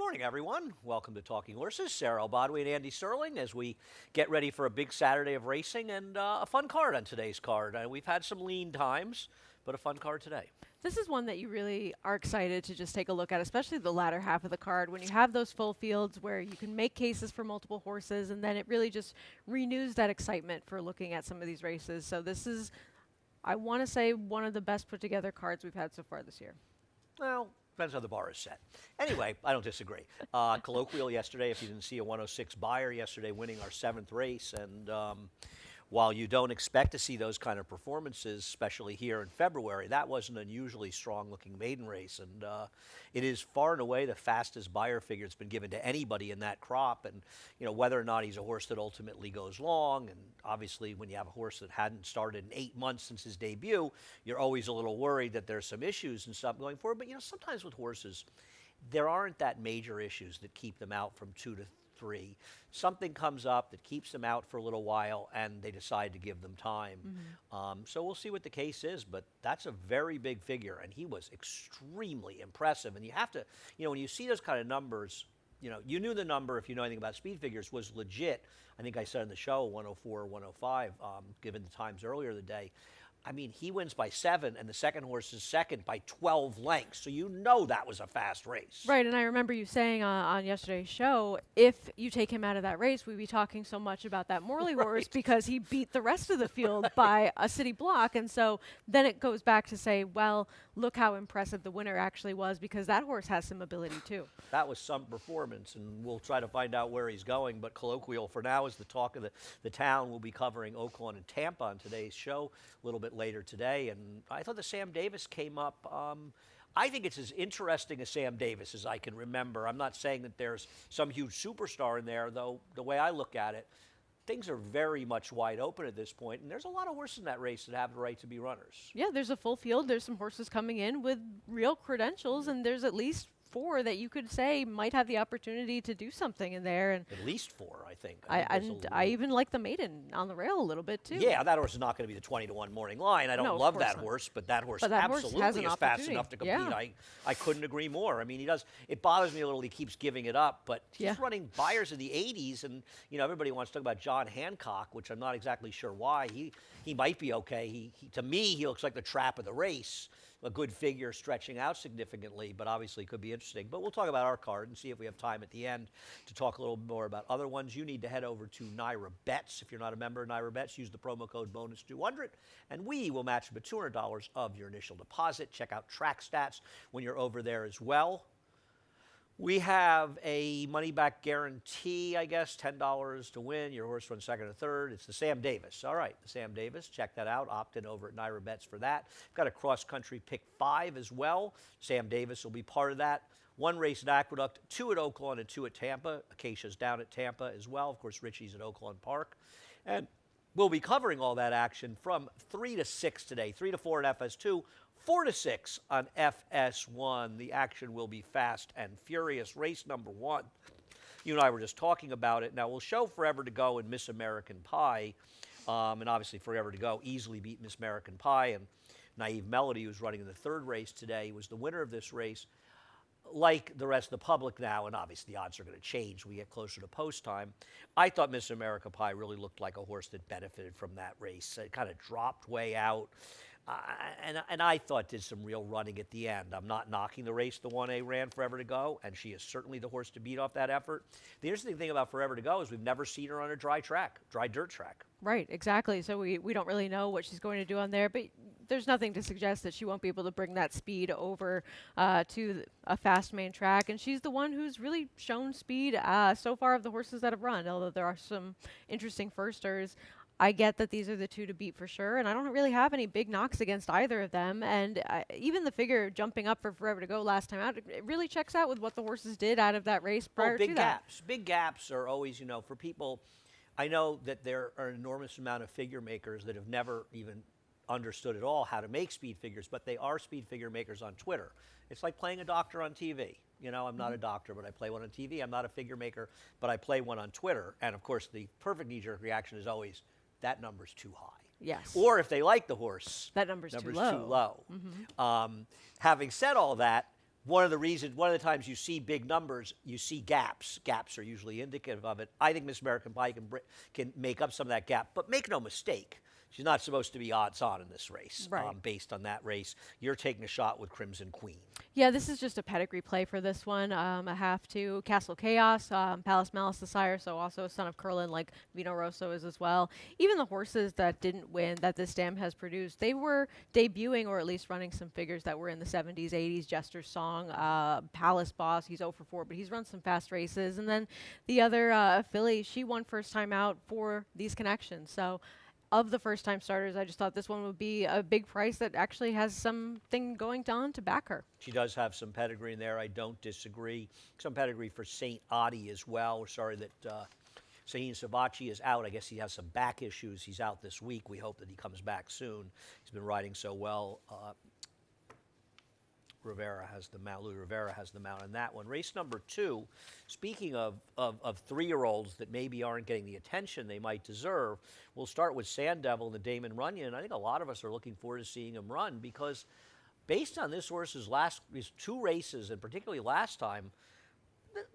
morning, everyone. Welcome to Talking Horses. Sarah Albadwi and Andy Serling as we get ready for a big Saturday of racing and a fun card on today's card. We've had some lean times, but a fun card today. This is one that you really are excited to just take a look at, especially the latter half of the card when you have those full fields where you can make cases for multiple horses, and then it really just renews that excitement for looking at some of these races. So this is, I want to say, one of the best put together cards we've had so far this year. Well, depends how the bar is set. Anyway, I don't disagree. Colloquial yesterday, if you didn't see, a 106 buyer yesterday winning our 7th race. And while you don't expect to see those kind of performances, especially here in February, that was an unusually strong-looking maiden race. And it is far and away the fastest buyer figure that's been given to anybody in that crop. And, you know, whether or not he's a horse that ultimately goes long, and obviously when you have a horse that hadn't started in 8 months since his debut, you're always a little worried that there's some issues and stuff going forward. But, you know, sometimes with horses, there aren't that major issues that keep them out from 2 to 3. Something comes up that keeps them out for a little while, and they decide to give them time. So we'll see what the case is, but that's a very big figure, and he was extremely impressive. And you have to, you know, when you see those kind of numbers, you know, you knew the number, if you know anything about speed figures, was legit. I think I said in the show 104 or 105, given the times earlier in the day. I mean, he wins by 7, and the second horse is second by 12 lengths. So you know that was a fast race. Right, and I remember you saying on yesterday's show, if you take him out of that race, we'd be talking so much about that Morley horse because he beat the rest of the field by a city block. And so then it goes back to say, well, look how impressive the winner actually was, because that horse has some ability too. That was some performance, and we'll try to find out where he's going. But Colloquial for now is the talk of the town. We'll be covering Oakland and Tampa on today's show a little bit later today. And I thought the Sam Davis came up. I think it's as interesting as Sam Davis as I can remember. I'm not saying that there's some huge superstar in there, though the way I look at it, things are very much wide open at this point, and there's a lot of horses in that race that have the right to be runners. Yeah, there's a full field. There's some horses coming in with real credentials, and there's at least 4 that you could say might have the opportunity to do something in there. And at least 4, I think. I even like the maiden on the rail a little bit too. Yeah, that horse is not going to be the 20-to-1 morning line. I don't love that horse, but that horse absolutely is fast enough to compete. Yeah. I couldn't agree more. I mean, he does. It bothers me a little. He keeps giving it up, but he's running buyers in the 80s, and you know everybody wants to talk about John Hancock, which I'm not exactly sure why. He might be okay. He to me he looks like the trap of the race. A good figure stretching out significantly, but obviously could be interesting. But we'll talk about our card and see if we have time at the end to talk a little more about other ones. You need to head over to Naira Bets. If you're not a member of Naira Bets, use the promo code BONUS200, and we will match up to $200 of your initial deposit. Check out Track Stats when you're over there as well. We have a money-back guarantee, I guess, $10 to win. Your horse runs second or third. It's the Sam Davis. All right, the Sam Davis. Check that out. Opt in over at Naira Bets for that. We've got a cross-country pick 5 as well. Sam Davis will be part of that. 1 race at Aqueduct, 2 at Oakland, and 2 at Tampa. Acacia's down at Tampa as well. Of course, Richie's at Oakland Park. And we'll be covering all that action from 3 to 6 today. 3 to 4 at FS2. 4 to 6 on FS1. The action will be fast and furious. Race number 1. You and I were just talking about it. Now, we'll show Forever to Go and Miss American Pie. And obviously, Forever to Go easily beat Miss American Pie. And Naive Melody, who's running in the 3rd race today, was the winner of this race. Like the rest of the public now, and obviously the odds are going to change when we get closer to post time, I thought Miss America Pie really looked like a horse that benefited from that race. It kind of dropped way out. And I thought did some real running at the end. I'm not knocking the race the 1A ran Forever to Go, and she is certainly the horse to beat off that effort. The interesting thing about Forever to Go is we've never seen her on a dry dirt track. Right, exactly. So we don't really know what she's going to do on there, but there's nothing to suggest that she won't be able to bring that speed over to a fast main track. And she's the one who's really shown speed so far of the horses that have run, although there are some interesting firsters. I get that these are the 2 to beat for sure, and I don't really have any big knocks against either of them. And even the figure jumping up for Forever to Go last time out, it really checks out with what the horses did out of that race prior to that. Big gaps are always, you know, for people. I know that there are an enormous amount of figure makers that have never even understood at all how to make speed figures, but they are speed figure makers on Twitter. It's like playing a doctor on TV. You know, I'm not a doctor, but I play one on TV. I'm not a figure maker, but I play one on Twitter. And, of course, the perfect knee-jerk reaction is always, that number's too high. Yes. Or if they like the horse, that number's too low. Having said all that, one of the times you see big numbers, you see gaps. Gaps are usually indicative of it. I think Miss American Pie can make up some of that gap, but make no mistake, she's not supposed to be odds on in this race. Right. Based on that race, you're taking a shot with Crimson Queen. Yeah, this is just a pedigree play for this one. I have to Castle Chaos, Palace Malice the sire, so also a son of Curlin like Vino Rosso is as well. Even the horses that didn't win that this dam has produced, they were debuting or at least running some figures that were in the 70s, 80s. Jester's Song, Palace Boss, he's 0 for 4, but he's run some fast races. And then the other filly, she won first time out for these connections. So of the first-time starters, I just thought this one would be a big price that actually has something going on to back her. She does have some pedigree in there. I don't disagree. Some pedigree for St. Adi as well. We're sorry that Sahin Savachi is out. I guess he has some back issues. He's out this week. We hope that he comes back soon. He's been riding so well. Louis Rivera has the mount on that one. Race number 2, speaking of 3-year-olds that maybe aren't getting the attention they might deserve, we'll start with Sand Devil and the Damon Runyon. I think a lot of us are looking forward to seeing him run because based on this horse's his 2 races, and particularly last time,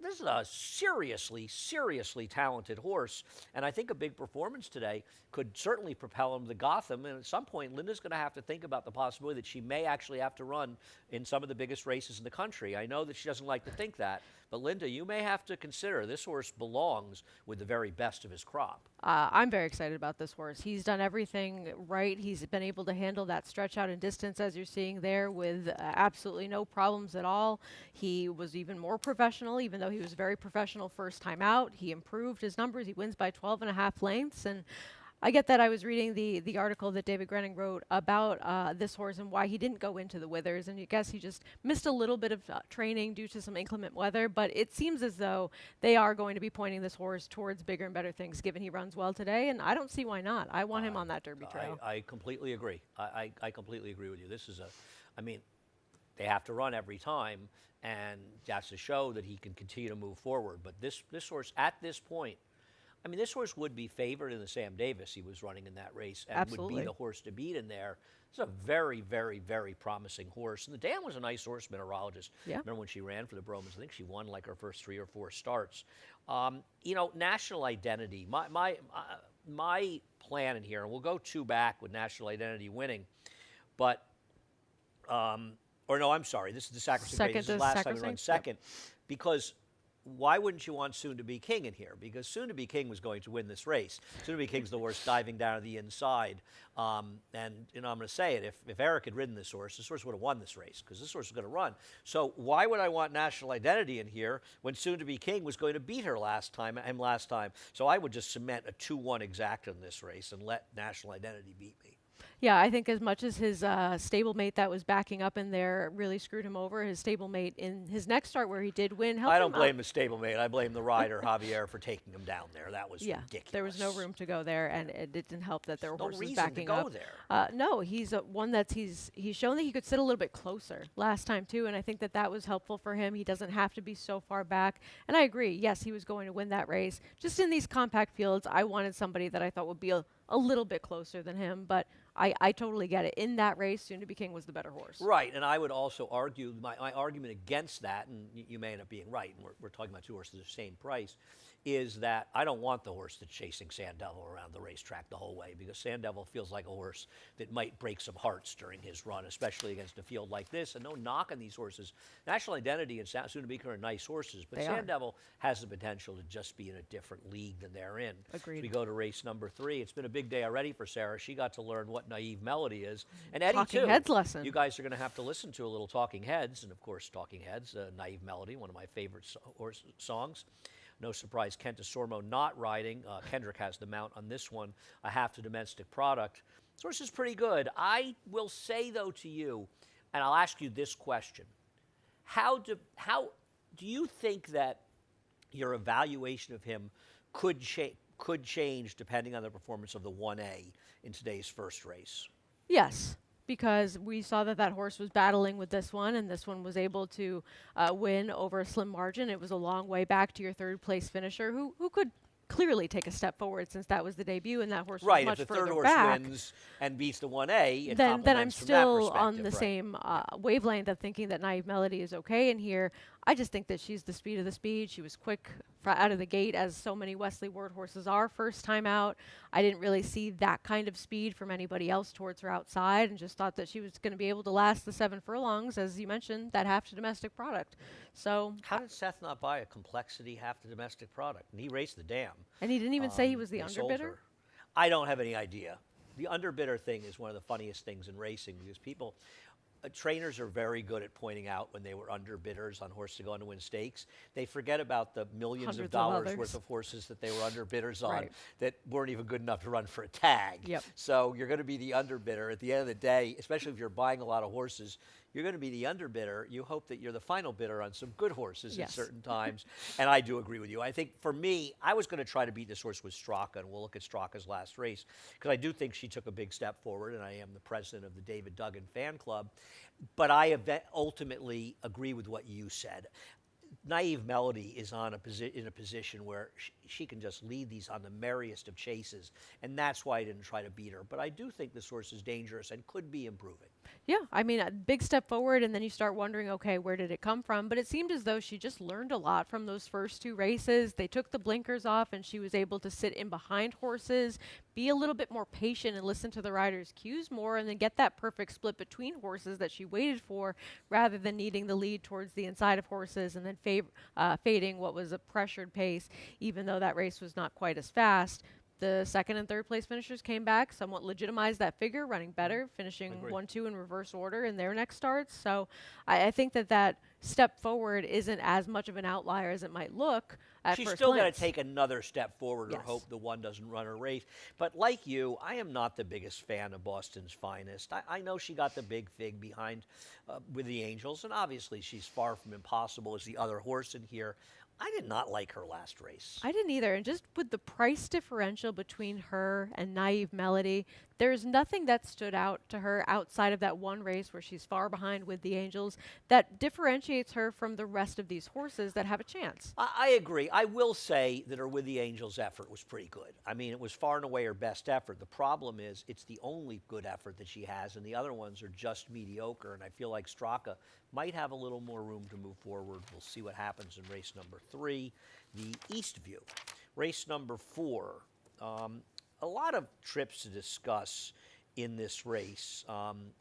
this is a seriously talented horse, and I think a big performance today could certainly propel him to Gotham, and at some point, Linda's going to have to think about the possibility that she may actually have to run in some of the biggest races in the country. I know that she doesn't like to think that, but Linda, you may have to consider this horse belongs with the very best of his crop. I'm very excited about this horse. He's done everything right. He's been able to handle that stretch out in distance, as you're seeing there, with absolutely no problems at all. He was even more professional, even though he was very professional first time out. He improved his numbers. He wins by 12.5 lengths, and I get that. I was reading the article that David Grenning wrote about this horse and why he didn't go into the withers, and I guess he just missed a little bit of training due to some inclement weather, but it seems as though they are going to be pointing this horse towards bigger and better things given he runs well today, and I don't see why not. I want him on that Derby trail. I completely agree. I completely agree with you. This is they have to run every time, and that's to show that he can continue to move forward, but this horse at this point, this horse would be favored in the Sam Davis. He was running in that race and Absolutely. would be the horse to beat in there. It's a very, very, very promising horse. And the Dan was a nice horse mineralogist. Yeah. Remember when she ran for the Bromans? I think she won like her first 3 or 4 starts. National Identity. My plan in here, and we'll go 2 back with National Identity winning, but I'm sorry. This is the Sacrosanct Grey. This is the last time we run second, because why wouldn't you want Soon to Be King in here? Because Soon to Be King was going to win this race. Soon to Be King's the horse diving down to the inside. I'm going to say it. If Eric had ridden this horse would have won this race because this horse was going to run. So why would I want National Identity in here when Soon to Be King was going to beat her last time? So I would just cement a 2-1 exact in this race and let National Identity beat me. Yeah, I think as much as his stablemate that was backing up in there really screwed him over, his stablemate in his next start where he did win helped him. I don't blame the stablemate. I blame the rider, Javier, for taking him down there. That was ridiculous. There was no room to go there, and it didn't help that there were horses backing up. No reason to go there. No, he's one that's he's shown that he could sit a little bit closer last time too, and I think that was helpful for him. He doesn't have to be so far back, and I agree. Yes, he was going to win that race. Just in these compact fields, I wanted somebody that I thought would be a little bit closer than him, but I totally get it. In that race, Soon to Be King was the better horse. Right, and I would also argue, my argument against that, and you may end up being right, and we're talking about 2 horses at the same price, is that I don't want the horse that's chasing Sand Devil around the racetrack the whole way, because Sand Devil feels like a horse that might break some hearts during his run, especially against a field like this. And no knock on these horses. National Identity and Soon to Be King are nice horses, but Sand Devil has the potential to just be in a different league than they're in. Agreed. So we go to race number 3. It's been a big day already for Sarah. She got to learn what Naive Melody is. And Eddie, Talking Heads lesson. You guys are going to have to listen to a little Talking Heads, and of course Talking Heads, Naive Melody, one of my favorite songs. No surprise, Kent Desormeaux not riding. Kendrick has the mount on this one, a half to domestic product. This horse is pretty good. I will say, though, to you, and I'll ask you this question. How do you think that your evaluation of him could change depending on the performance of the 1A in today's first race? Yes, because we saw that horse was battling with this one, and this one was able to win over a slim margin. It was a long way back to your 3rd place finisher who could clearly take a step forward since that was the debut and that horse was Right, much if the further third horse back. wins and beats the 1A, it Then I'm complements from that still on perspective, the right. same wavelength of thinking that Naive Melody is okay in here. I just think that she's the speed of the speed. She was quick out of the gate, as so many Wesley Ward horses are first time out. I didn't really see that kind of speed from anybody else towards her outside, and just thought that she was going to be able to last the 7 furlongs, as you mentioned, that half to domestic product. So How did Seth not buy a complexity half the domestic product? And he raced the dam. and he didn't even say he was the They sold underbidder. her. I don't have any idea. The underbidder thing is one of the funniest things in racing because people, trainers are very good at pointing out when they were underbidders on horses to go on to win stakes. They forget about the millions Hundreds of of dollars others. worth of horses that they were underbidders on Right. that weren't even good enough to run for a tag. Yep. So you're going to be the underbidder at the end of the day, especially if you're buying a lot of horses. You're going to be the underbidder. You hope that you're the final bidder on some good horses at Yes. certain times. And I do agree with you. I think for me, I was going to try to beat this horse with Straka, and we'll look at Straka's last race, because I do think she took a big step forward, and I am the president of the David Duggan fan club. But I ultimately agree with what you said. Naive Melody is in a position where she can just lead these on the merriest of chases, and that's why I didn't try to beat her. But I do think this horse is dangerous and could be improving. Yeah, I mean, a big step forward, and then you start wondering, okay, where did it come from? But it seemed as though she just learned a lot from those first 2 races. They took the blinkers off, and she was able to sit in behind horses, be a little bit more patient, and listen to the rider's cues more, and then get that perfect split between horses that she waited for, rather than needing the lead towards the inside of horses and then fading what was a pressured pace, even though that race was not quite as fast. The 2nd and 3rd place finishers came back, somewhat legitimized that figure, running better, finishing 1-2 in reverse order in their next starts. So I think that step forward isn't as much of an outlier as it might look at She's first still got glance. to take another step forward or Yes. hope the one doesn't run her race. But like you, I am not the biggest fan of Boston's Finest. I know she got the big fig behind with the Angels, and obviously she's far from impossible as the other horse in here. I did not like her last race. I didn't either. And just with the price differential between her and Naive Melody, there's nothing that stood out to her outside of that one race where she's far behind with the Angels that differentiates her from the rest of these horses that have a chance. I agree. I will say that her With the Angels effort was pretty good. I mean, it was far and away her best effort. The problem is it's the only good effort that she has, and the other ones are just mediocre. And I feel like Straka might have a little more room to move forward. We'll see what happens in race number 3, the Eastview. Race number 4. A lot of trips to discuss in this race.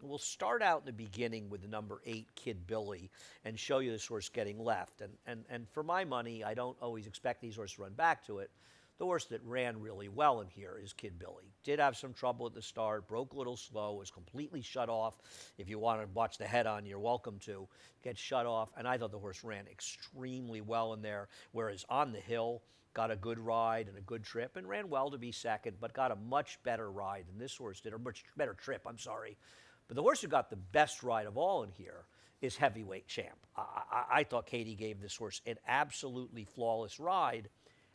We'll start out in the beginning with the number 8, Kid Billy, and show you this horse getting left. And for my money, I don't always expect these horses to run back to it. The horse that ran really well in here is Kid Billy. Did have some trouble at the start, broke a little slow, was completely shut off. If you want to watch the head on, you're welcome to. Get shut off, and I thought the horse ran extremely well in there, whereas on the hill, got a good ride and a good trip, and ran well to be second, but got a much better ride than this horse did, or much better trip, I'm sorry. But the horse who got the best ride of all in here is Heavyweight Champ. I thought Katie gave this horse an absolutely flawless ride,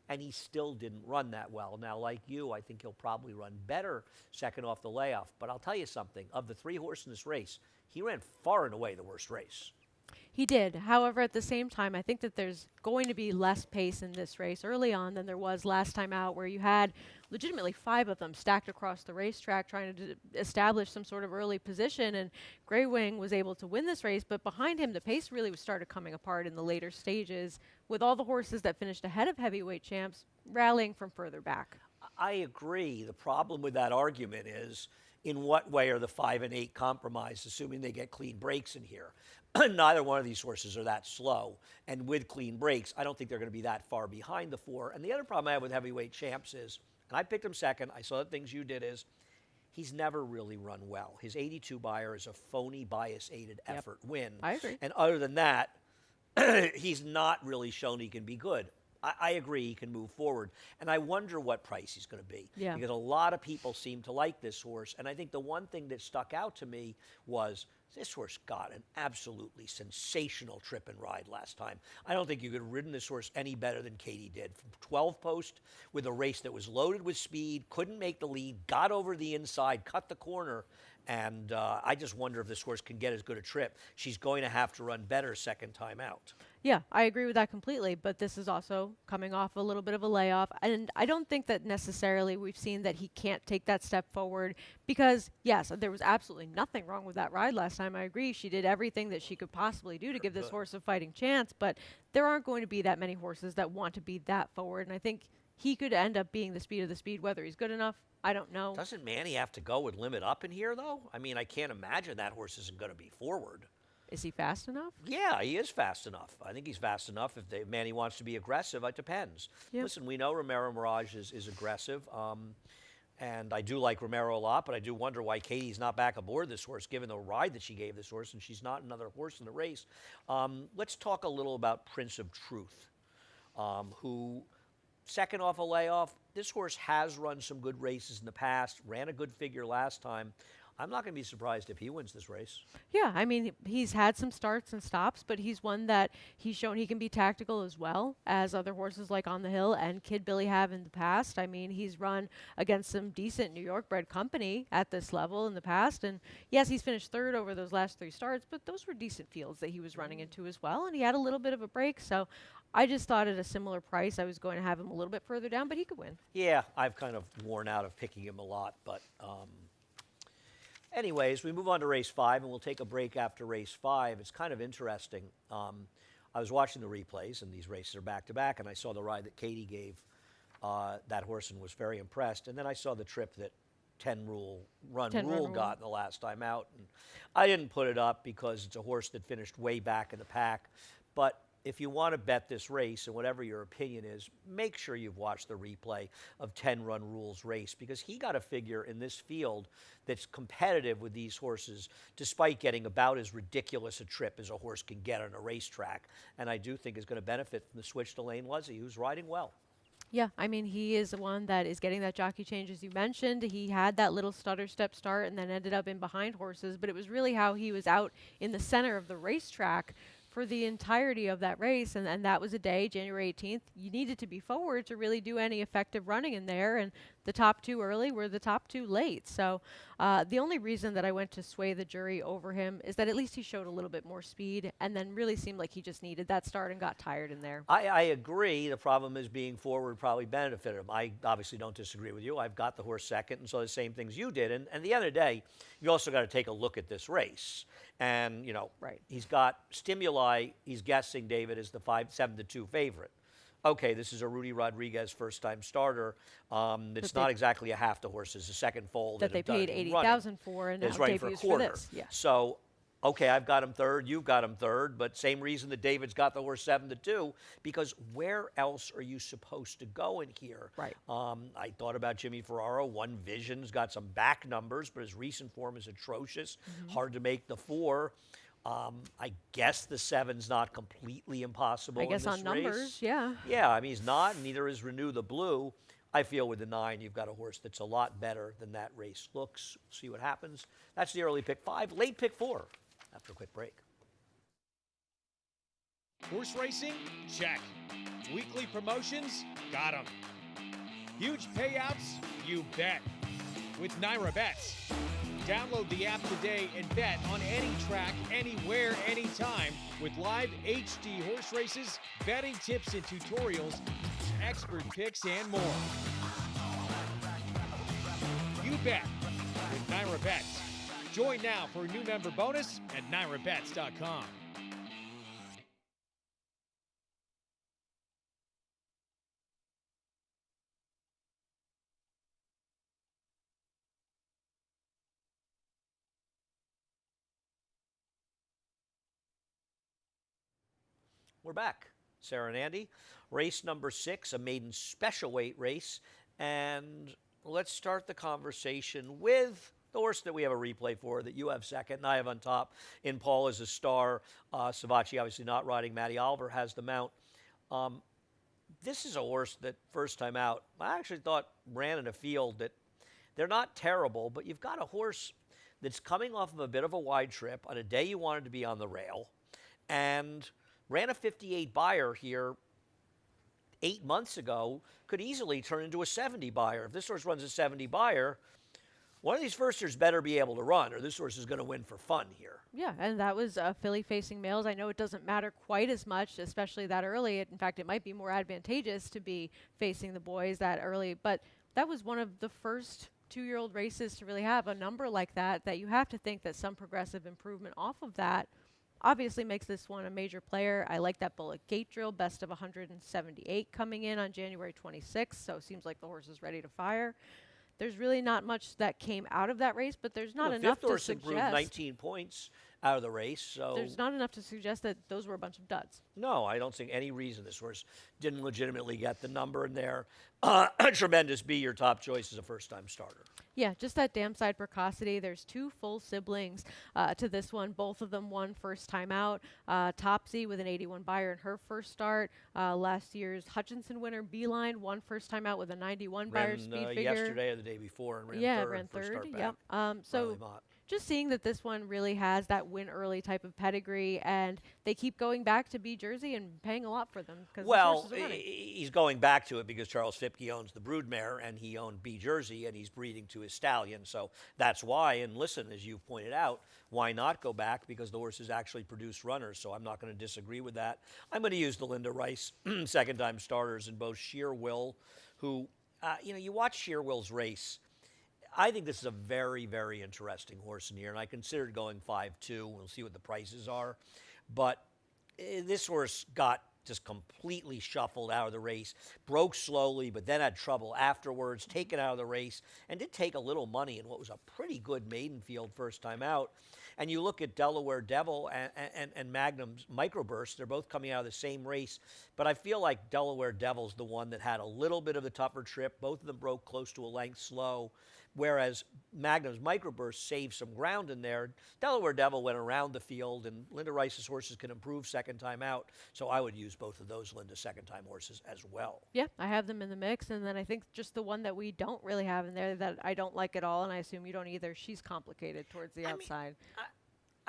and he still didn't run that well. Now, like you, I think he'll probably run better second off the layoff. But I'll tell you something. Of the 3 horses in this race, he ran far and away the worst race. He did. However, at the same time, I think that there's going to be less pace in this race early on than there was last time out, where you had legitimately 5 of them stacked across the racetrack trying to establish some sort of early position. And Grey Wing was able to win this race, but behind him, the pace really started coming apart in the later stages, with all the horses that finished ahead of Heavyweight Champs rallying from further back. I agree. The problem with that argument is, in what way are the 5 and 8 compromised, assuming they get clean breaks in here? Neither one of these horses are that slow. And with clean breaks, I don't think they're going to be that far behind the 4. And the other problem I have with Heavyweight Champs is, and I picked him second, I saw the things you did, is he's never really run well. His 82 buyer is a phony bias-aided effort win. I agree. And other than that, he's not really shown he can be good. I agree he can move forward. And I wonder what price he's going to be. Yeah. Because a lot of people seem to like this horse. And I think the one thing that stuck out to me was this horse got an absolutely sensational trip and ride last time. I don't think you could have ridden this horse any better than Katie did. From 12 post with a race that was loaded with speed, couldn't make the lead, got over the inside, cut the corner. And I just wonder if this horse can get as good a trip. She's going to have to run better second time out. Yeah, I agree with that completely, but this is also coming off a little bit of a layoff. And I don't think that necessarily we've seen that he can't take that step forward because, yes, there was absolutely nothing wrong with that ride last time. I agree. She did everything that she could possibly do to give this horse a fighting chance, but there aren't going to be that many horses that want to be that forward. And I think he could end up being the speed of the speed, whether he's good enough. I don't know. Doesn't Manny have to go with limit up in here, though? I mean, I can't imagine that horse isn't going to be forward. Is he fast enough? Yeah, he is fast enough. I think he's fast enough. If Manny wants to be aggressive, it depends. Yep. Listen, we know Romero Mirage is aggressive, and I do like Romero a lot, but I do wonder why Katie's not back aboard this horse, given the ride that she gave this horse, and she's not another horse in the race. Let's talk a little about Prince of Truth, who, second off a layoff, this horse has run some good races in the past, ran a good figure last time. I'm not going to be surprised if he wins this race. Yeah, I mean, he's had some starts and stops, but he's one that he's shown he can be tactical as well as other horses like On the Hill and Kid Billy have in the past. I mean, he's run against some decent New York bred company at this level in the past. And yes, he's finished third over those last 3 starts, but those were decent fields that he was running into as well. And he had a little bit of a break. So I just thought at a similar price, I was going to have him a little bit further down, but he could win. Yeah, I've kind of worn out of picking him a lot, but anyways, we move on to race 5, and we'll take a break after race 5. It's kind of interesting. I was watching the replays, and these races are back-to-back, and I saw the ride that Katie gave that horse and was very impressed. And then I saw the trip that 10 Run Rule got in the last time out. And I didn't put it up because it's a horse that finished way back in the pack. But if you want to bet this race, and whatever your opinion is, make sure you've watched the replay of 10 Run Rule's race, because he got a figure in this field that's competitive with these horses, despite getting about as ridiculous a trip as a horse can get on a racetrack. And I do think is going to benefit from the switch to Lane Luzzy, who's riding well. Yeah, I mean, he is the one that is getting that jockey change, as you mentioned. He had that little stutter step start and then ended up in behind horses, but it was really how he was out in the center of the racetrack for the entirety of that race, and that was a day, January 18th, you needed to be forward to really do any effective running in there, and the top 2 early were the top 2 late. So the only reason that I went to sway the jury over him is that at least he showed a little bit more speed, and then really seemed like he just needed that start and got tired in there. I agree. The problem is being forward probably benefited him. I obviously don't disagree with you. I've got the horse second, and so the same things you did. And the other day, you also got to take a look at this race. And, you know, right. He's got Stimuli. He's guessing, David, is the 7-2 favorite. Okay, this is a Rudy Rodriguez first-time starter. It's not exactly a half the horse. It's a second foal that they paid $80,000 for, and now debuts for this. Yeah. So, okay, I've got him third. You've got him third. But same reason that David's got the horse 7-2, because where else are you supposed to go in here? Right. I thought about Jimmy Ferraro. One Vision's got some back numbers, but his recent form is atrocious. Hard to make the 4. I guess the 7's not completely impossible. I guess in this on numbers, race. yeah. Yeah, I mean, he's not, and neither is Renew the Blue. I feel with the 9, you've got a horse that's a lot better than that race looks. See what happens. That's the early pick 5. Late pick 4 after a quick break. Horse racing? Check. Weekly promotions? Got 'em. Huge payouts? You bet. With Naira Bets. Download the app today and bet on any track, anywhere, anytime, with live HD horse races, betting tips and tutorials, expert picks, and more. You bet with Naira Bets. Join now for a new member bonus at NairaBets.com. We're back. Sarah and Andy. Race number 6, a maiden special weight race. And let's start the conversation with the horse that we have a replay for, that you have second and I have on top. In Paul is a star. Savacci obviously not riding. Matty Oliver has the mount. This is a horse that first time out, I actually thought ran in a field that they're not terrible, but you've got a horse that's coming off of a bit of a wide trip on a day you wanted to be on the rail, and ran a 58 buyer here 8 months ago, could easily turn into a 70 buyer. If this horse runs a 70 buyer, One of these firsters better be able to run, or this horse is going to win for fun here. Yeah, and that was filly facing males. I know it doesn't matter quite as much, especially that early. In fact, it might be more advantageous to be facing the boys that early, but that was one of the first 2-year-old races to really have a number like that, that you have to think that some progressive improvement off of that obviously makes this one a major player. I like that Bullet Gate Drill, best of 178 coming in on January 26th, so it seems like the horse is ready to fire. There's really not much that came out of that race, but there's not enough to suggest. Fifth horse improved 19 points out of the race, so there's not enough to suggest that those were a bunch of duds. No, I don't see any reason this horse didn't legitimately get the number in there. Tremendous B, your top choice as a first-time starter. Yeah, just that damn side precocity. There's 2 full siblings to this one. Both of them won first time out. Topsy with an 81 buyer in her first start. Last year's Hutchinson winner Beeline won first time out with a 91 buyer speed figure. Yesterday or the day before and ran third. Yep. So just seeing that this one really has that win early type of pedigree, and they keep going back to B Jersey and paying a lot for them. Well, he's going back to it because Charles Fipke owns the broodmare, and he owned B Jersey, and he's breeding to his stallion. So that's why. And listen, as you've pointed out, why not go back? Because the horses actually produce runners, so I'm not going to disagree with that. I'm going to use the Linda Rice second-time starters in both Sheer Will, who, you watch Sheer Will's race. I think this is a very, very interesting horse in here, and I considered going 5-2. We'll see what the prices are. But this horse got just completely shuffled out of the race, broke slowly, but then had trouble afterwards, taken out of the race, and did take a little money in what was a pretty good maiden field first time out. And you look at Delaware Devil and Magnum's Microburst, they're both coming out of the same race, but I feel like Delaware Devil's the one that had a little bit of the tougher trip. Both of them broke close to a length slow, whereas Magnum's Microburst saved some ground in there. Delaware Devil went around the field, and Linda Rice's horses can improve second time out, so I would use both of those Linda second-time horses as well. Yeah, I have them in the mix, and then I think just the one that we don't really have in there that I don't like at all, and I assume you don't either, she's complicated towards the outside.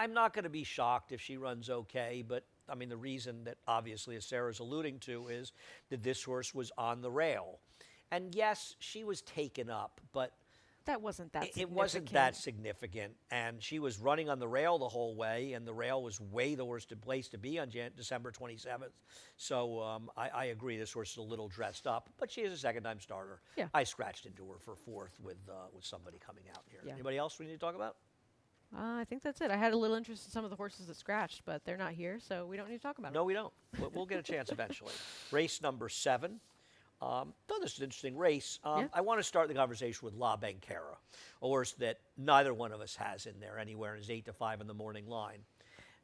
I'm not going to be shocked if she runs okay, but I mean, the reason that obviously, as Sarah's alluding to, is that this horse was on the rail. And yes, she was taken up, but that wasn't that significant. It wasn't that significant. And she was running on the rail the whole way, and the rail was way the worst place to be on December 27th. So I agree, this horse is a little dressed up, but she is a second-time starter. Yeah. I scratched into her for fourth with somebody coming out here. Yeah. Anybody else we need to talk about? I think that's it. I had a little interest in some of the horses that scratched, but they're not here, so we don't need to talk about them. No, we don't. We'll get a chance eventually. Race number 7. This is an interesting race. I want to start the conversation with La Banquera, a horse that neither one of us has in there anywhere in his 8-5 in the morning line.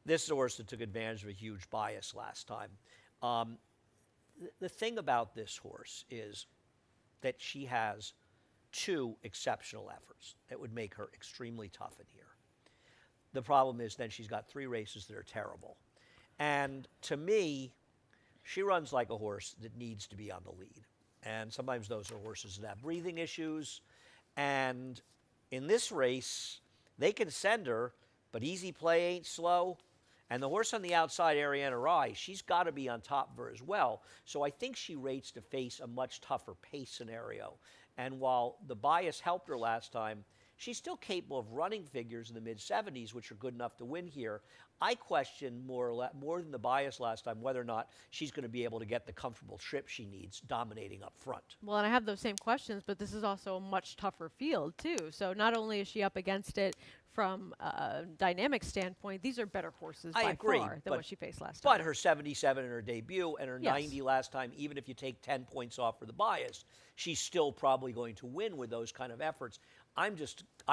This is a horse that took advantage of a huge bias last time. The thing about this horse is that she has 2 exceptional efforts that would make her extremely tough in here. The problem is then she's got 3 races that are terrible. And to me, she runs like a horse that needs to be on the lead. And sometimes those are horses that have breathing issues. And in this race, they can send her, but Easy Play ain't slow. And the horse on the outside, Ariana Rye, she's got to be on top of her as well. So I think she rates to face a much tougher pace scenario. And while the bias helped her last time, she's still capable of running figures in the mid-70s, which are good enough to win here. I question more than the bias last time whether or not she's going to be able to get the comfortable trip she needs dominating up front. Well, and I have those same questions, but this is also a much tougher field, too. So not only is she up against it from a dynamic standpoint, these are better horses by far than what she faced last time. But her 77 in her debut and her 90 last time, even if you take 10 points off for the bias, she's still probably going to win with those kind of efforts. I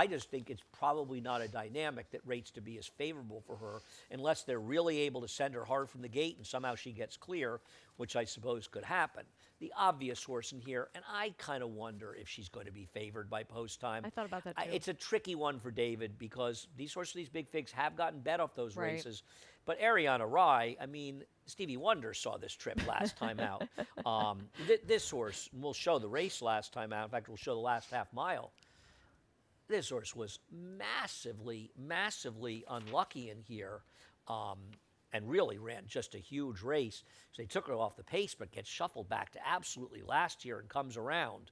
just think it's probably not a dynamic that rates to be as favorable for her unless they're really able to send her hard from the gate and somehow she gets clear, which I suppose could happen. The obvious horse in here, and I kind of wonder if she's going to be favored by post time. I thought about that too. It's a tricky one for David because these horses, these big figs, have gotten bet off those races. But Ariana Rye, I mean, Stevie Wonder saw this trip last time out. This horse, we'll show the race last time out. In fact, we'll show the last half mile. This horse was massively, massively unlucky in here and really ran just a huge race. So they took her off the pace but gets shuffled back to absolutely last here and comes around.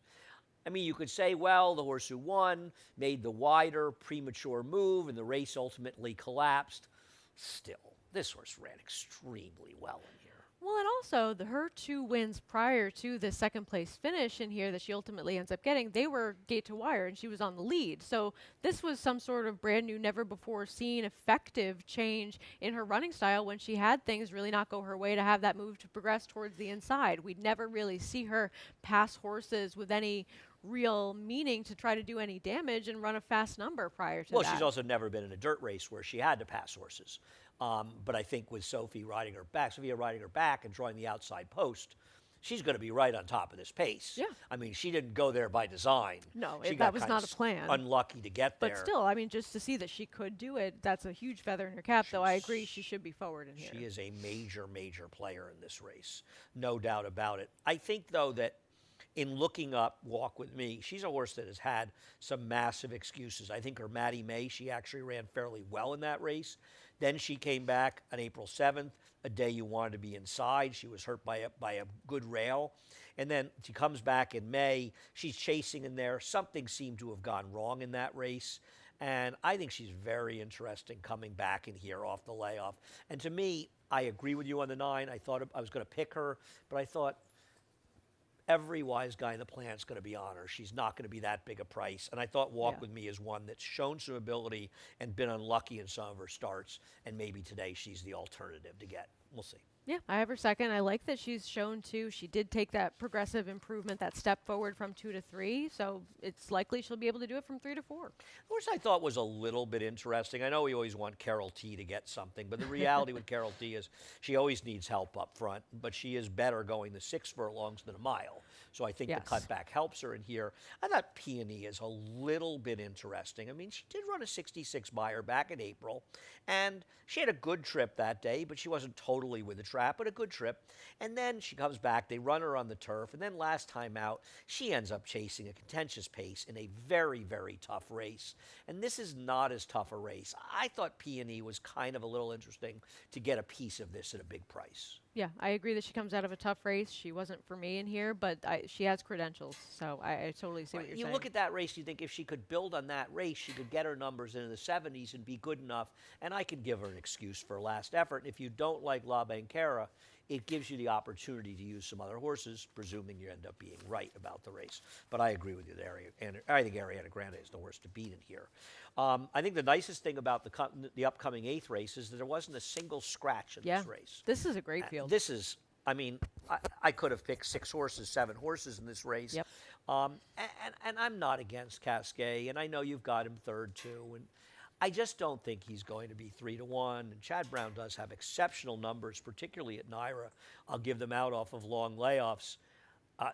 I mean, you could say, well, the horse who won made the wider, premature move, and the race ultimately collapsed. Still, this horse ran extremely well in here. Well, and also her 2 wins prior to the second place finish in here that she ultimately ends up getting, they were gate to wire and she was on the lead. So this was some sort of brand new, never before seen effective change in her running style when she had things really not go her way to have that move to progress towards the inside. We'd never really see her pass horses with any real meaning to try to do any damage and run a fast number prior to that. Well, she's also never been in a dirt race where she had to pass horses. But I think with Sophia riding her back and drawing the outside post, she's going to be right on top of this pace. Yeah. I mean, she didn't go there by design. No, She that got was kinda not a plan. Unlucky to get there. But still, I mean, just to see that she could do it, that's a huge feather in her cap, though I agree she should be forward in here. She is a major, major player in this race. No doubt about it. I think, though, that in looking up Walk With Me, she's a horse that has had some massive excuses. I think her Maddie May, she actually ran fairly well in that race. Then she came back on April 7th, a day you wanted to be inside. She was hurt by a good rail. And then she comes back in May. She's chasing in there. Something seemed to have gone wrong in that race. And I think she's very interesting coming back in here off the layoff. And to me, I agree with you on the 9. I thought I was going to pick her, but I thought every wise guy in the planet's going to be on her. She's not going to be that big a price. And I thought Walk With Me is one that's shown some ability and been unlucky in some of her starts. And maybe today she's the alternative to get. We'll see. Yeah, I have her second. I like that she's shown too. She did take that progressive improvement, that step forward from 2 to 3. So it's likely she'll be able to do it from 3 to 4. The horse I thought was a little bit interesting. I know we always want Carol T to get something, but the reality with Carol T is she always needs help up front, but she is better going the 6 furlongs than a mile. So I think the cutback helps her in here. I thought Peony is a little bit interesting. I mean, she did run a 66 buyer back in April, and she had a good trip that day, but she wasn't totally with the trap, but a good trip. And then she comes back, they run her on the turf, and then last time out, she ends up chasing a contentious pace in a very, very tough race. And this is not as tough a race. I thought Peony was kind of a little interesting to get a piece of this at a big price. Yeah, I agree that she comes out of a tough race. She wasn't for me in here, but she has credentials, so I totally see what you're saying. You look at that race, you think if she could build on that race, she could get her numbers into the 70s and be good enough, and I could give her an excuse for last effort. And if you don't like La Banquera, it gives you the opportunity to use some other horses, presuming you end up being right about the race. But I agree with you there, and I think Ariana Grande is the horse to beat in here. I think the nicest thing about the upcoming 8th race is that there wasn't a single scratch in this race. This is a great field. This is, I mean, I could have picked 6 horses, 7 horses in this race. Yep. And I'm not against Cascais, and I know you've got him third too. And I just don't think he's going to be 3 to 1. And Chad Brown does have exceptional numbers, particularly at Naira. I'll give them out off of long layoffs.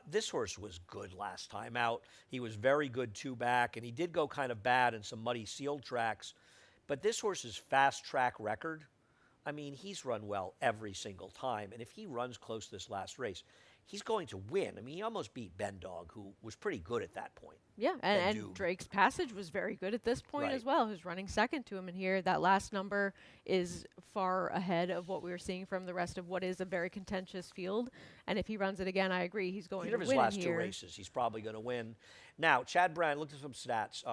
This horse was good last time out. He was very good 2 back, and he did go kind of bad in some muddy sealed tracks. But this horse's fast track record, I mean, he's run well every single time. And if he runs close to this last race, he's going to win. I mean, he almost beat Ben Dog, who was pretty good at that point. Yeah, and Drake's Passage was very good at this point as well, who's running second to him in here. That last number is far ahead of what we were seeing from the rest of what is a very contentious field. And if he runs it again, I agree, he's going to win his last here. 2 races, he's probably going to win. Now, Chad Brown, looked at some stats,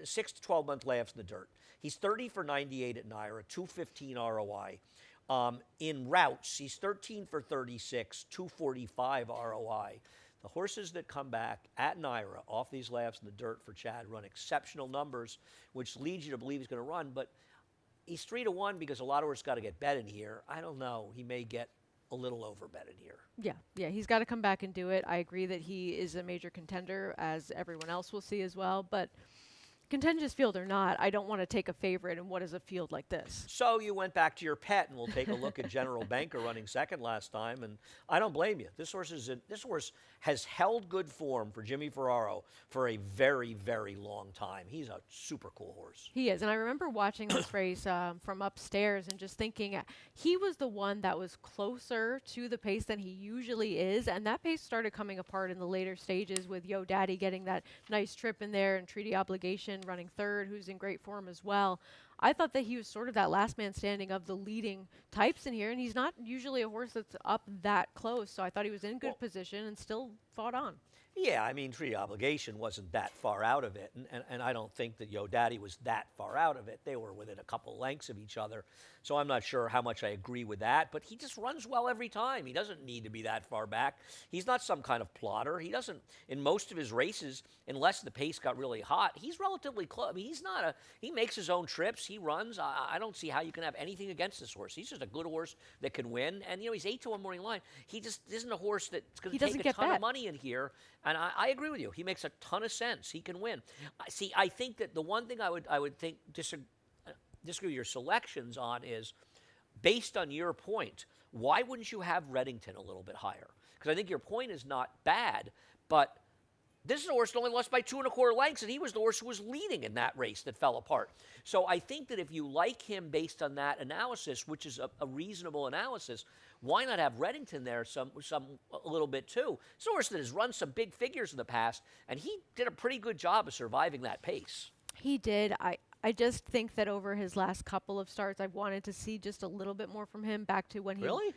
6 to 12-month layoffs in the dirt. He's 30 for 98 at Naira, 215 ROI. In routes, he's 13 for 36, 245 ROI. The horses that come back at Naira off these layoffs in the dirt for Chad run exceptional numbers, which leads you to believe he's going to run. But he's 3 to 1 because a lot of horses got to get bet in here. I don't know. He may get a little over bet in here. Yeah, he's got to come back and do it. I agree that he is a major contender, as everyone else will see as well. But contentious field or not, I don't want to take a favorite in what is a field like this. So you went back to your pet, and we'll take a look at General Banker running second last time, and I don't blame you. This horse has held good form for Jimmy Ferraro for a very, very long time. He's a super cool horse. He is, and I remember watching this race from upstairs and just thinking he was the one that was closer to the pace than he usually is, and that pace started coming apart in the later stages with Yo Daddy getting that nice trip in there and Treaty Obligation running third, who's in great form as well. I thought that he was sort of that last man standing of the leading types in here, and he's not usually a horse that's up that close, so I thought he was in good position and still fought on. Yeah, I mean, Treaty Obligation wasn't that far out of it, and I don't think that Yo Daddy was that far out of it. They were within a couple lengths of each other, so I'm not sure how much I agree with that, but he just runs well every time. He doesn't need to be that far back. He's not some kind of plotter. He doesn't, in most of his races, unless the pace got really hot, he's relatively close. I mean, he makes his own trips, he runs. I don't see how you can have anything against this horse. He's just a good horse that can win, and, he's 8-1 morning line. He just isn't a horse that's going to take a ton of money in here. And I agree with you. He makes a ton of sense. He can win. See, I think that the one thing I would think disagree with your selections on is, based on your point, why wouldn't you have Reddington a little bit higher? Because I think your point is not bad, but this is a horse that only lost by 2 1/4 lengths, and he was the horse who was leading in that race that fell apart. So I think that if you like him based on that analysis, which is a reasonable analysis, why not have Reddington there a little bit too? It's a horse that has run some big figures in the past, and he did a pretty good job of surviving that pace. He did. I just think that over his last couple of starts, I've wanted to see just a little bit more from him back to when he... Really?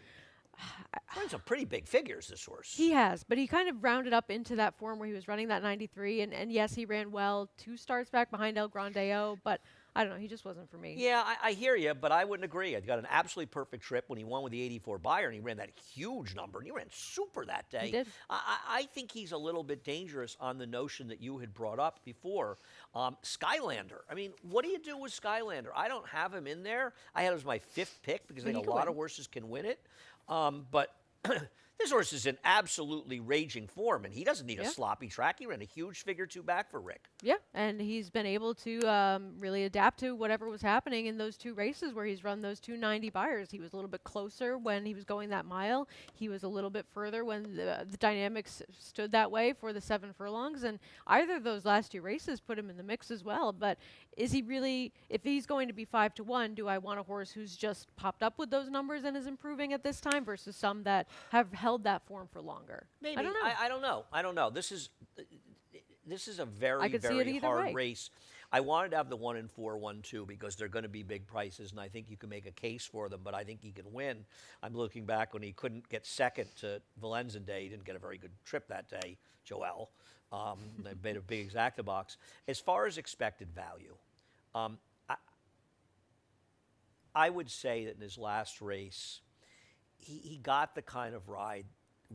Run some pretty big figures, this horse. He has, but he kind of rounded up into that form where he was running that 93, and yes, he ran well 2 starts back behind El Grandeo, but I don't know, he just wasn't for me. Yeah, I hear you, but I wouldn't agree. He got an absolutely perfect trip when he won with the 84 Buyer, and he ran that huge number, and he ran super that day. He did. I think he's a little bit dangerous on the notion that you had brought up before. Skylander. I mean, what do you do with Skylander? I don't have him in there. I had him as my 5th pick because I think a lot of horses can win it. But this horse is in absolutely raging form, and he doesn't need a sloppy track. He ran a huge figure 2 back for Rick. Yeah, and he's been able to really adapt to whatever was happening in those 2 races where he's run those 290 Buyers. He was a little bit closer when he was going that mile. He was a little bit further when the dynamics stood that way for the 7 furlongs, and either of those last 2 races put him in the mix as well. But is he really, if he's going to be 5-1, do I want a horse who's just popped up with those numbers and is improving at this time versus some that have held that form for longer? Maybe. I don't know. I don't know. This is a very, very either hard way. race. I wanted to have the 1 and 4, 1-2 because they're going to be big prices, and I think you can make a case for them, but I think he can win. I'm looking back when he couldn't get second to Valenzen Day. He didn't get a very good trip that day, Joel. They made a big exacta box. As far as expected value, I would say that in his last race, he got the kind of ride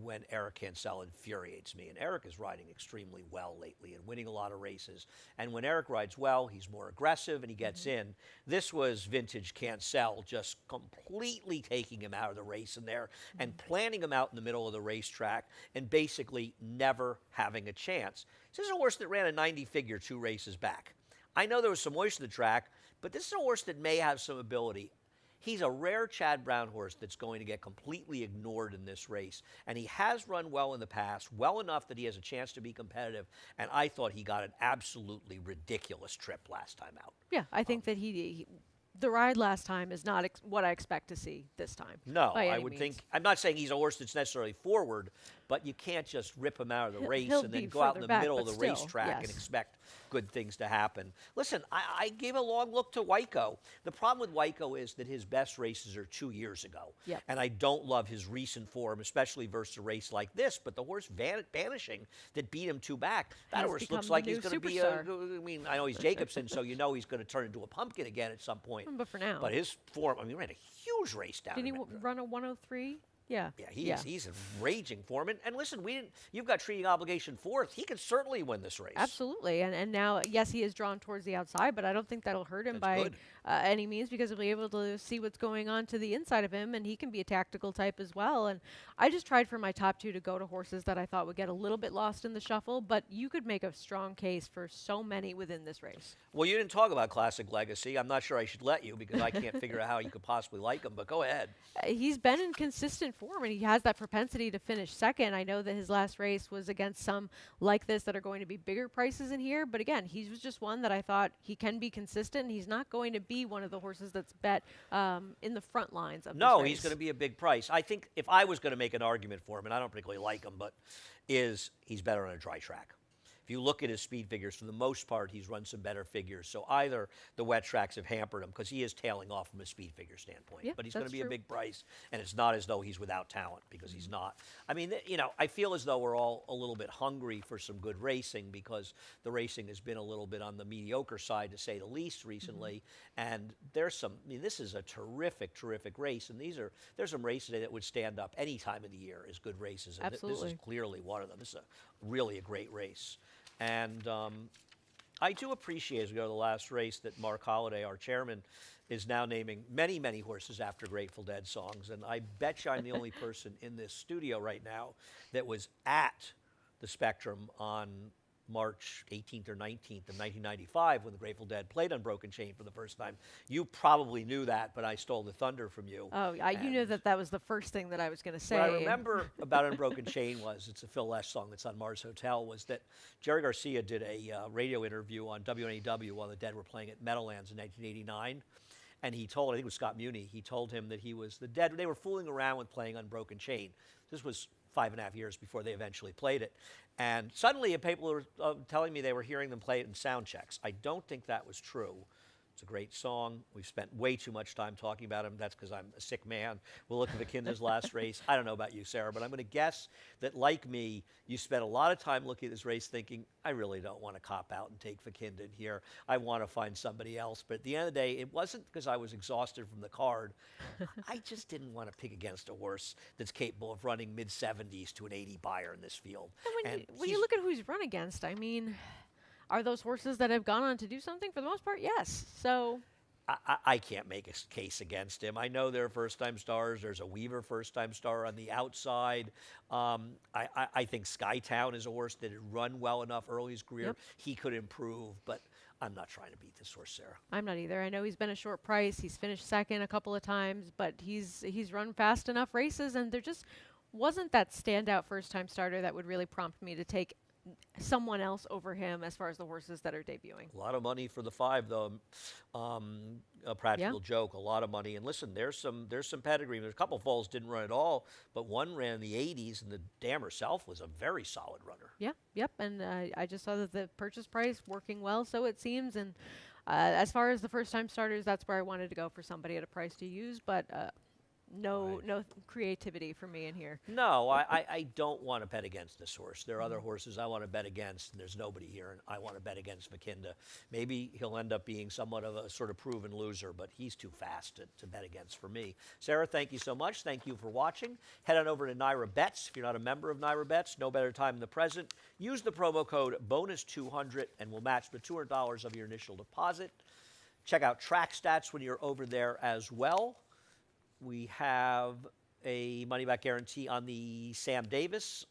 when Eric Cancel infuriates me. And Eric is riding extremely well lately and winning a lot of races. And when Eric rides well, he's more aggressive and he gets in. This was vintage Cancel just completely taking him out of the race in there and planting him out in the middle of the racetrack and basically never having a chance. This is a horse that ran a 90 figure 2 races back. I know there was some moisture in the track, but this is a horse that may have some ability. He's a rare Chad Brown horse that's going to get completely ignored in this race. And he has run well in the past, well enough that he has a chance to be competitive. And I thought he got an absolutely ridiculous trip last time out. Yeah, I think that the ride last time is not what I expect to see this time. No, I would think, I'm not saying he's a horse that's necessarily forward, but you can't just rip him out of the race and then go out in the middle of the racetrack and expect good things to happen. Listen, I gave a long look to Wyco. The problem with Wyco is that his best races are 2 years ago. Yep. And I don't love his recent form, especially versus a race like this. But the horse Vanishing that beat him 2 back, that horse looks like he's going to be I know he's Jacobson, so you know he's going to turn into a pumpkin again at some point. But for now. But his form, he ran a huge race down. Did he run a 103? Yeah. Yeah, he's in raging form. And listen, you've got Treaty Obligation 4th. He can certainly win this race. Absolutely. And now, yes, he is drawn towards the outside, but I don't think that'll hurt him by any means because he'll be able to see what's going on to the inside of him, and he can be a tactical type as well. And I just tried for my top 2 to go to horses that I thought would get a little bit lost in the shuffle, but you could make a strong case for so many within this race. Well, you didn't talk about Classic Legacy. I'm not sure I should let you because I can't figure out how you could possibly like him, but go ahead. He's been in consistent form, and he has that propensity to finish second. I know that his last race was against some like this that are going to be bigger prices in here, but again, he was just one that I thought he can be consistent, and he's not going to be one of the horses that's bet in the front lines of this race. He's going to be a big price. I think if I was going to make an argument for him, and I don't particularly like him, but he's better on a dry track. if you look at his speed figures, for the most part, he's run some better figures. So either the wet tracks have hampered him because he is tailing off from a speed figure standpoint. Yeah, but he's going to be true. a big price, and it's not as though he's without talent because he's not. I mean, I feel as though we're all a little bit hungry for some good racing because the racing has been a little bit on the mediocre side, to say the least, recently. And there's some. I mean, this is a terrific race, and there's some races that would stand up any time of the year as good races. And Absolutely. this is clearly one of them. This is really a great race. And I do appreciate, as we go to the last race, that Mark Holliday, our chairman, is now naming many, many horses after Grateful Dead songs. And I bet you I'm the only person in this studio right now that was at the Spectrum on March 18th or 19th of 1995 when the Grateful Dead played Unbroken Chain for the first time. You probably knew that, but I stole the thunder from you. Oh, you knew that was the first thing that I was going to say. What I remember about Unbroken Chain was, it's a Phil Lesh song that's on Mars Hotel, was that Jerry Garcia did a radio interview on WNAW while the Dead were playing at Meadowlands in 1989. And he told, I think it was Scott Muni, he told him that the Dead, they were fooling around with playing Unbroken Chain. This was 5.5 years before they eventually played it. And suddenly people were telling me they were hearing them play it in sound checks. I don't think that was true. It's a great song. We've spent way too much time talking about him. That's because I'm a sick man. We'll look at Vakinda's last race. I don't know about you, Sarah, but I'm going to guess that, like me, you spent a lot of time looking at this race thinking, I really don't want to cop out and take Vakinda in here. I want to find somebody else. But at the end of the day, it wasn't because I was exhausted from the card. I just didn't want to pick against a horse that's capable of running mid-70s to an 80 buyer in this field. And when you look at who he's run against, I mean, are those horses that have gone on to do something? For the most part, yes. So I can't make a case against him. I know there are first-time stars. There's a Weaver first-time star on the outside. I think Skytown is a horse that had run well enough early in his career. Yep. He could improve, but I'm not trying to beat this horse, Sarah. I'm not either. I know he's been a short price. He's finished second a couple of times, but he's run fast enough races, and there just wasn't that standout first-time starter that would really prompt me to take someone else over him as far as the horses that are debuting. A lot of money for the 5, though. A practical joke, a lot of money. And listen, there's some pedigree. There's a couple foals didn't run at all, but one ran in the 80s, and the dam herself was a very solid runner. Yeah, yep. And I just saw that the purchase price working well, so it seems. And as far as the first-time starters, that's where I wanted to go for somebody at a price to use, but no creativity for me in here. No, I don't want to bet against this horse. There are other horses I want to bet against, and there's nobody here, and I want to bet against Vakinda. Maybe he'll end up being somewhat of a sort of proven loser, but he's too fast to bet against for me. Sarah, thank you so much. Thank you for watching. Head on over to Naira Bets. If you're not a member of Naira Bets, no better time than the present. Use the promo code BONUS200, and we'll match the $200 of your initial deposit. Check out Track Stats when you're over there as well. We have a money-back guarantee on the Sam Davis.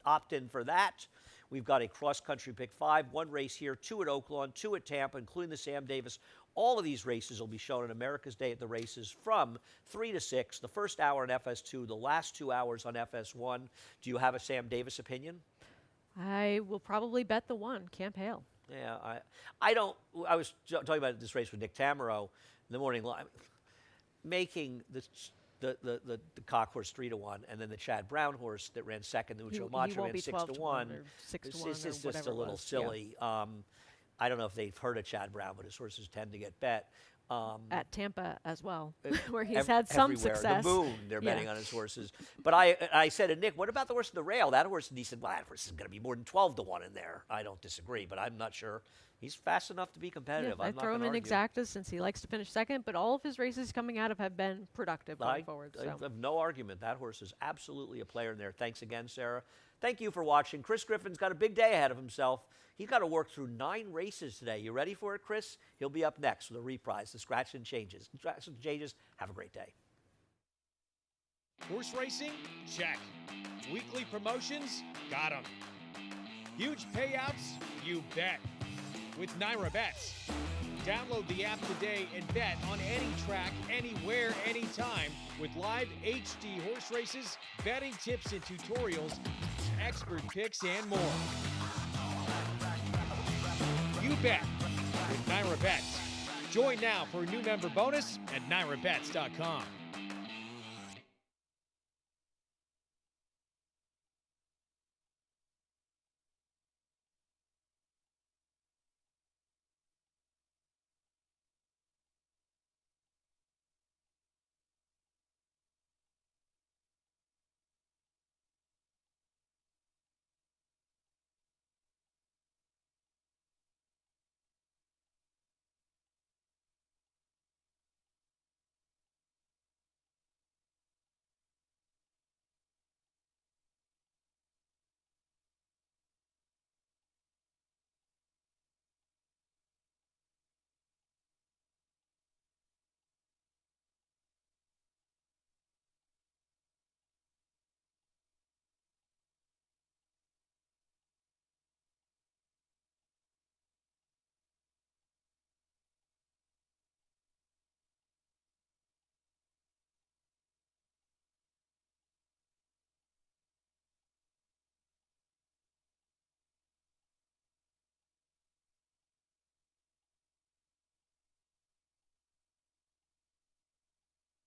Opt in for that. We've got a cross-country pick 5, 1 race here, 2 at Oakland, 2 at Tampa, including the Sam Davis. All of these races will be shown on America's Day at the Races from 3 to 6, the first hour on FS2, the last 2 hours on FS1. Do you have a Sam Davis opinion? I will probably bet the 1, Camp Hale. Yeah, I don't. I was talking about this race with Nick Tamaro in the morning live. Making the Cock horse 3-1, and then the Chad Brown horse that ran second, the Ucho Macho ran 6-1. Or 6-1. It's just a little silly. Yeah. I don't know if they've heard of Chad Brown, but his horses tend to get bet. At Tampa as well, where he's had some everywhere. success. The Moon, they're betting on his horses. But I said to Nick, what about the horse in the rail? That horse, and he said, well, that horse is going to be more than 12-1 in there. I don't disagree, but I'm not sure. He's fast enough to be competitive. Yeah, I throw him in exactas since he likes to finish second, but all of his races coming out of have been productive going forward. I have no argument. That horse is absolutely a player in there. Thanks again, Sarah. Thank you for watching. Chris Griffin's got a big day ahead of himself. He's got to work through 9 races today. You ready for it, Chris? He'll be up next with a reprise, the Scratch and Changes. Scratch and Changes. Have a great day. Horse racing? Check. Weekly promotions? Got 'em. Huge payouts? You bet. With Naira Bets. Download the app today and bet on any track, anywhere, anytime with live HD horse races, betting tips and tutorials, expert picks, and more. You bet with Naira Bets. Join now for a new member bonus at NairaBets.com.